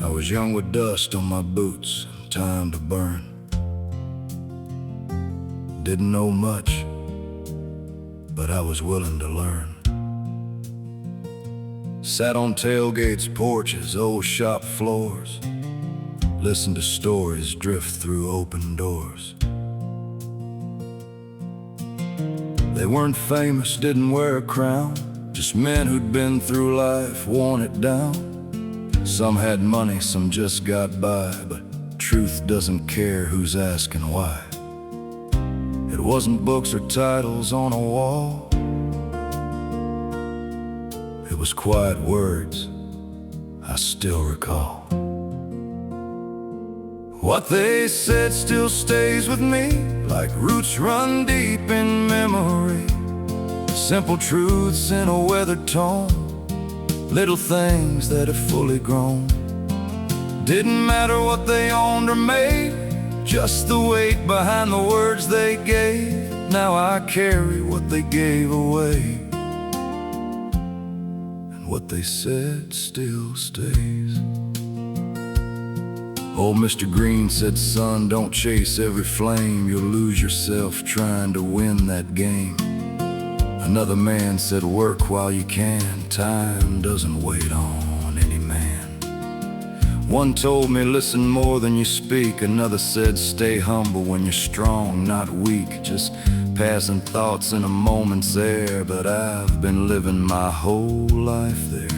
I was young with dust on my boots and time to burn. Didn't know much, but I was willing to learn. Sat on tailgates, porches, old shop floors, listened to stories drift through open doors. They weren't famous, didn't wear a crown, just men who'd been through life, worn it down. Some had money, some just got by, but truth doesn't care who's asking why. It wasn't books or titles on a wall, it was quiet words I still recall. What they said still stays with me, like roots run deep in memory. Simple truths in a weathered tone, little things that have fully grown. Didn't matter what they owned or made, just the weight behind the words they gave. Now I carry what they gave away, and what they said still stays. Old Mr. Green said, son, don't chase every flame, you'll lose yourself trying to win that game. Another man said, work while you can, time doesn't wait on any man. One told me, listen more than you speak. Another said, stay humble when you're strong, not weak. Just passing thoughts in a moment's air, but I've been living my whole life there.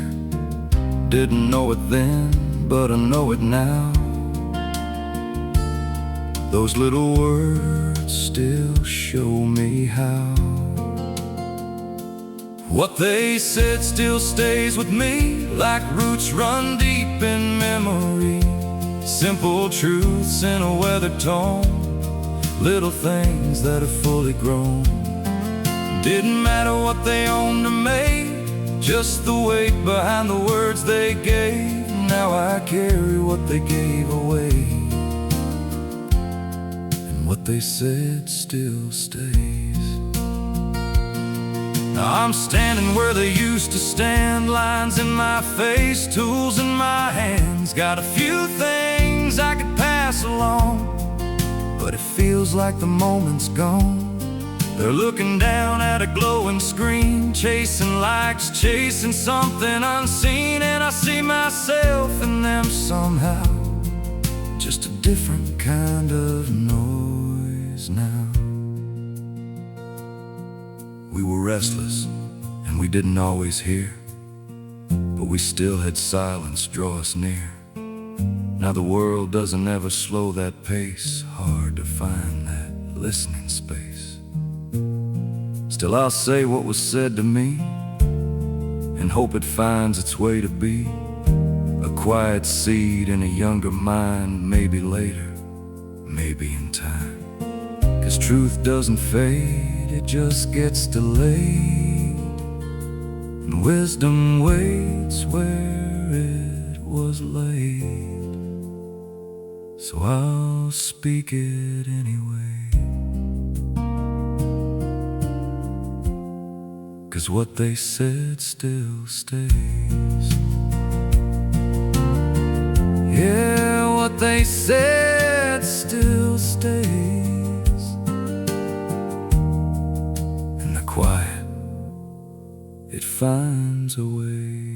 Didn't know it then, but I know it now. Those little words still show me how. What they said still stays with me, like roots run deep in memory. Simple truths in a weathered tone, little things that are fully grown. Didn't matter what they owned or made, just the weight behind the words they gave. Now I carry what they gave away, and what they said still stays. Now I'm standing where they used to stand, lines in my face, tools in my hands. Got a few things I could pass along, but it feels like the moment's gone. They're looking down at a glowing screen, chasing likes, chasing something unseen. And I see myself in them somehow, just a different kind of noise now. We were restless, and we didn't always hear, but we still had silence draw us near. Now the world doesn't ever slow that pace, hard to find that listening space. Still I'll say what was said to me, and hope it finds its way to be a quiet seed in a younger mind, maybe later, maybe in time. 'Cause truth doesn't fade, it just gets delayed, and wisdom waits where it was laid. So I'll speak it anyway, 'cause what they said still stays. Yeah, what they said still stays. Quiet, it finds a way.